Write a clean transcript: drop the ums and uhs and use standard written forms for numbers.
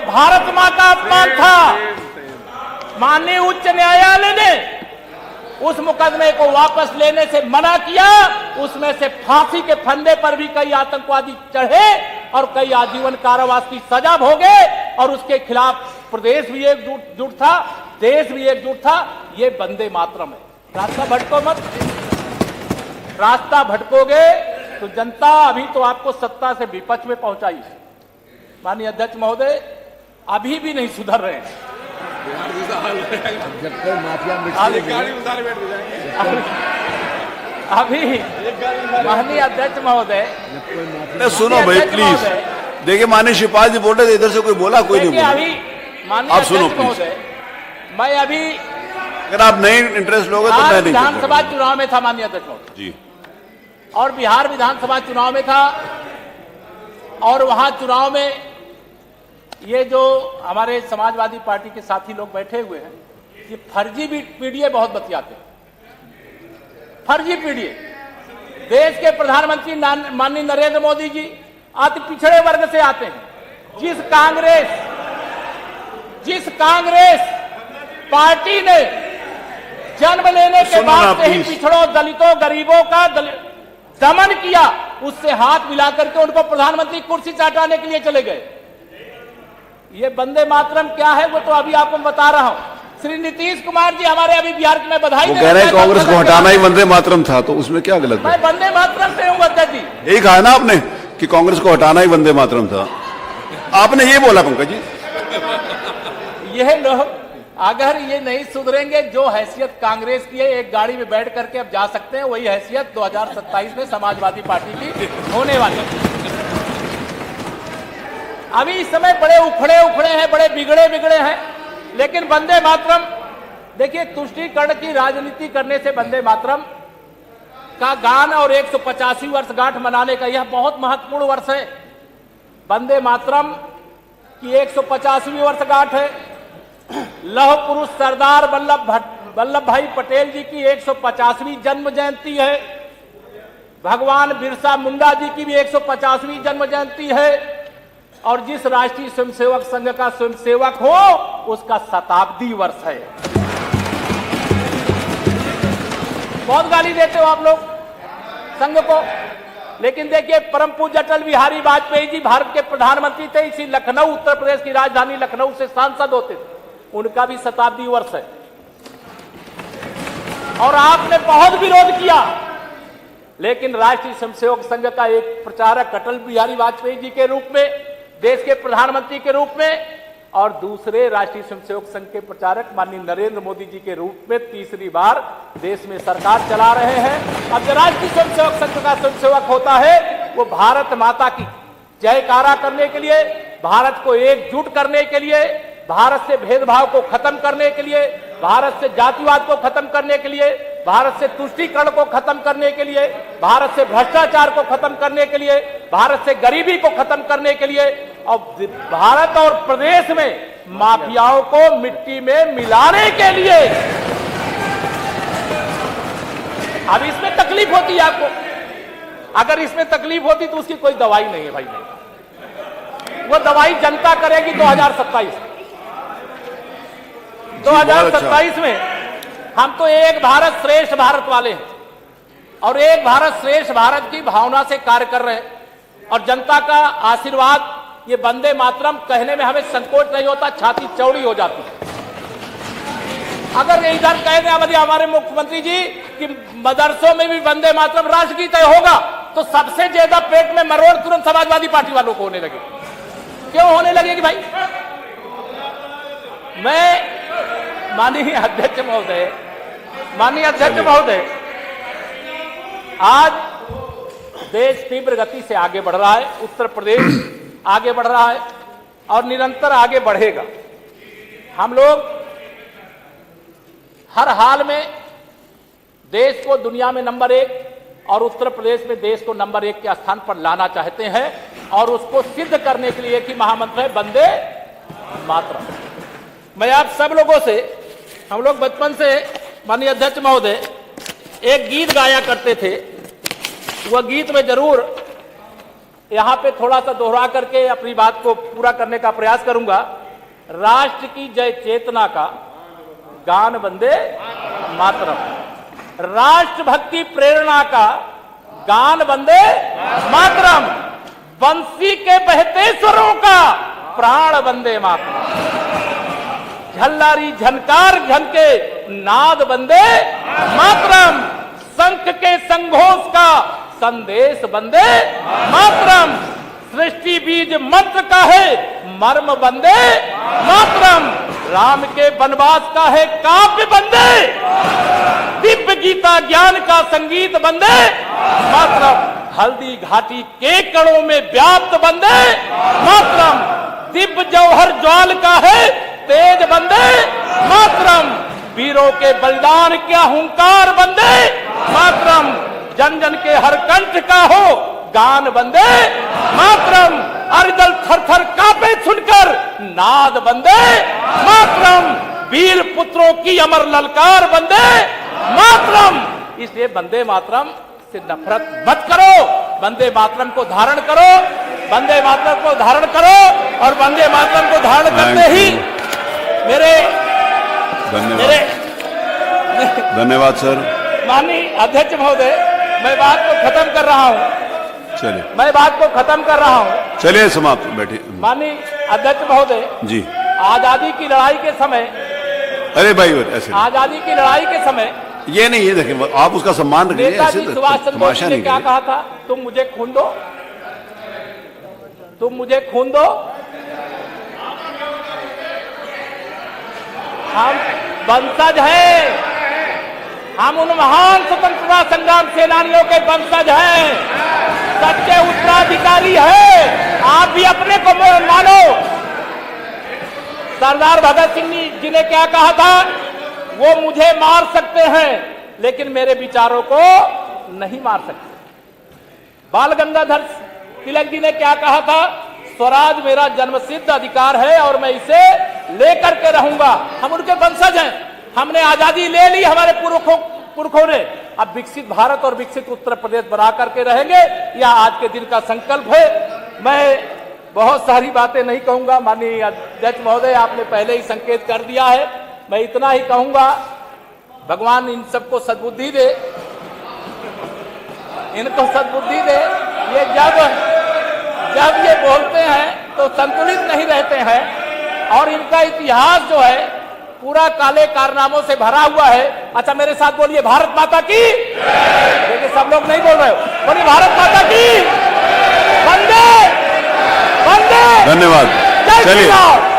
भारत मां का अपमान था। माननीय उच्च न्यायालय ने उस मुकदमे को वापस लेने से मना किया। उसमें से फांसी के फंदे पर भी कई आतंकवादी चढ़े और कई आजीवन कारावास की सजा भोगे और उसके खिलाफ प्रदेश भी एकजुट था, देश भी एकजुट था। ये वंदे मातरम है। रास्ता भटको मत। रास्ता भटकोगे तो जनता अभी तो आपको सत्ता से विपक्ष में पहुंचाई। माननीय अध्यक्ष महोदय अभी भी नहीं सुधर रहे हैं। जब तक माफिया अभी माननीय अध्यक्ष महोदय सुनो भाई प्लीज। देखिए माननीय शिवपाल जी बोल रहे थे, इधर से कोई बोला, कोई नहीं बोला। अभी माननीय अध्यक्ष महोदय मैं अभी अगर आप नहीं इंटरेस्ट लोगे तो मैं नहीं। विधानसभा चुनाव में था माननीय अध्यक्ष महोदय जी, और बिहार विधानसभा चुनाव में था और वहां चुनाव में ये जो हमारे समाजवादी पार्टी के साथी लोग बैठे हुए हैं, ये फर्जी पीडीए बहुत बतियाते हैं। फर्जी पीडीए। देश के प्रधानमंत्री माननीय नरेंद्र मोदी जी अति पिछड़े वर्ग से आते हैं। जिस कांग्रेस पार्टी ने जन्म लेने के बाद से ही पिछड़ों, दलितों, गरीबों का दमन किया, उससे हाथ मिला करके उनको प्रधानमंत्री कुर्सी से हटाने के लिए चले गए। ये वंदे मातरम क्या है वो तो अभी आपको बता रहा हूं। श्री नीतीश कुमार जी हमारे अभी बिहार में बधाई वो कह रहे हैं कांग्रेस को हटाना ही वंदे मातरम था, तो उसमें क्या गलत है? मैं वंदे मातरम से हूं अध्यक्ष जी। यही कहा ना आपने कि कांग्रेस को हटाना ही वंदे मातरम था। आपने ये बोला पंकज जी। यह लोग अगर ये नहीं सुधरेंगे, जो हैसियत कांग्रेस की है, एक गाड़ी में बैठ करके अब जा सकते हैं, वही हैसियत 2027 में समाजवादी पार्टी की होने वाली है। अभी इस समय बड़े उखड़े हैं, बड़े बिगड़े हैं, लेकिन वंदे मातरम देखिए, तुष्टीकरण की राजनीति करने से वंदे मातरम का गान और 150वीं वर्षगांठ मनाने का यह बहुत महत्वपूर्ण वर्ष है। वंदे मातरम की 150वीं वर्षगांठ है। लौह पुरुष सरदार वल्लभ भाई पटेल जी की 150वीं जन्म जयंती है। भगवान बिरसा मुंडा जी की भी 150वीं जन्म जयंती है। और जिस राष्ट्रीय स्वयंसेवक संघ का स्वयंसेवक हो उसका शताब्दी वर्ष है। बहुत गाली देते हो आप लोग संघ को, लेकिन देखिए परम पूज्य अटल बिहारी वाजपेयी जी भारत के प्रधानमंत्री थे। इसी लखनऊ, उत्तर प्रदेश की राजधानी लखनऊ से सांसद होते थे, उनका भी शताब्दी वर्ष है। और आपने बहुत विरोध किया, लेकिन राष्ट्रीय स्वयंसेवक संघ का एक प्रचारक अटल बिहारी वाजपेयी जी के रूप में, देश के प्रधानमंत्री के रूप में, और दूसरे राष्ट्रीय स्वयंसेवक संघ के प्रचारक माननीय नरेंद्र मोदी जी के रूप में तीसरी बार देश में सरकार चला रहे हैं। अब जो राष्ट्रीय स्वयंसेवक संघ का स्वयंसेवक होता है वो भारत माता की जयकारा करने के लिए, भारत को एकजुट करने के लिए, भारत से भेदभाव को खत्म करने के लिए, भारत से जातिवाद को खत्म करने के लिए, भारत से तुष्टीकरण को खत्म करने के लिए, भारत से भ्रष्टाचार को खत्म करने के लिए, भारत से गरीबी को खत्म करने के लिए, और भारत और प्रदेश में माफियाओं को मिट्टी में मिलाने के लिए। अब इसमें तकलीफ होती है आपको, अगर इसमें तकलीफ होती तो उसकी कोई दवाई नहीं है भाई। वो दवाई जनता करेगी 2027 में। हम तो एक भारत श्रेष्ठ भारत वाले हैं और एक भारत श्रेष्ठ भारत की भावना से कार्य कर रहे हैं। और जनता का आशीर्वाद, ये वंदे मातरम कहने में हमें संकोच नहीं होता, छाती चौड़ी हो जाती है। अगर इधर कह दें हमारे मुख्यमंत्री जी कि मदरसों में भी वंदे मातरम राष्ट्रगीत होगा, तो सबसे ज्यादा पेट में मरोड़ तुरंत समाजवादी पार्टी वालों को होने लगे। क्यों होने लगेगी भाई? मैं माननीय अध्यक्ष महोदय, आज देश तीव्र गति से आगे बढ़ रहा है, उत्तर प्रदेश आगे बढ़ रहा है और निरंतर आगे बढ़ेगा। हम लोग हर हाल में देश को दुनिया में नंबर 1 और उत्तर प्रदेश में देश को नंबर 1 के स्थान पर लाना चाहते हैं और उसको सिद्ध करने के लिए एक ही महामंत्र है, वंदे मातरम। मैं आप सब लोगों से, हम लोग बचपन से माननीय अध्यक्ष महोदय एक गीत गाया करते थे। वह गीत में जरूर यहां पे थोड़ा सा दोहरा करके अपनी बात को पूरा करने का प्रयास करूंगा। राष्ट्र की जय चेतना का गान वंदे मातरम, राष्ट्र भक्ति प्रेरणा का गान वंदे मातरम, बंसी के बहते स्वरों का प्राण वंदे मातरम, झल्लारी झनकार झनके नाद वंदे मातरम, शंख के संघोष का संदेश वंदे मातरम, सृष्टि बीज मंत्र का है मर्म वंदे मातरम, राम के वनवास का है काव्य वंदे, दिव्य गीता ज्ञान का संगीत वंदे मातरम, हल्दी घाटी के कणों में व्याप्त वंदे मातरम, दिव्य जौहर ज्वाल का है तेज वंदे मातरम, वीरों के बलिदान क्या हुंकार वंदे मातरम, जन जन के हर कंठ का हो गान वंदे मातरम, अरिदल थर थर कांपे सुनकर नाद वंदे मातरम, वीर पुत्रों की अमर ललकार वंदे मातरम। इसलिए वंदे मातरम से नफरत मत करो, वंदे मातरम को धारण करो, वंदे मातरम को धारण करो, और वंदे मातरम को धारण करते ही मेरे धन्यवाद सर। माननीय अध्यक्ष महोदय, मैं बात को खत्म कर रहा हूं। चलिए, मैं बात को खत्म कर रहा हूं। चलिए समाप्त, बैठिए। माननीय अध्यक्ष महोदय जी, आजादी की लड़ाई के समय, अरे भाई ऐसे आजादी की लड़ाई के समय ये नहीं है, देखिए आप उसका सम्मान रखिए, नेताजी ऐसे सुभाष चंद्र बोस तमाशा ने नहीं क्या करिए। कहा था, तुम मुझे खून दो, तुम मुझे खून दो, हम वंशज हैं, हम उन महान स्वतंत्रता संग्राम सेनानियों के वंशज हैं, सच्चे उत्तराधिकारी हैं। आप भी अपने को मानो। सरदार भगत सिंह जी ने क्या कहा था, वो मुझे मार सकते हैं लेकिन मेरे विचारों को नहीं मार सकते। बाल गंगाधर तिलक जी ने क्या कहा था, स्वराज मेरा जन्मसिद्ध अधिकार है और मैं इसे लेकर के रहूंगा। हम उनके वंशज हैं, हमने आजादी ले ली हमारे पुरखों ने, अब विकसित भारत और विकसित उत्तर प्रदेश बना करके रहेंगे, यह आज के दिन का संकल्प है। मैं बहुत सारी बातें नहीं कहूंगा, माननीय अध्यक्ष महोदय आपने पहले ही संकेत कर दिया है। मैं इतना ही कहूंगा, भगवान इन सबको सद्बुद्धि दे, इनको सद्बुद्धि दे। ये जब ये बोलते हैं तो संतुलित नहीं रहते हैं, और इनका इतिहास जो है पूरा काले कारनामों से भरा हुआ है। अच्छा, मेरे साथ बोलिए भारत माता की। देखिए सब लोग नहीं बोल रहे हो, बोलिए भारत माता की। वंदे वंदे। धन्यवाद। जय श्री राम।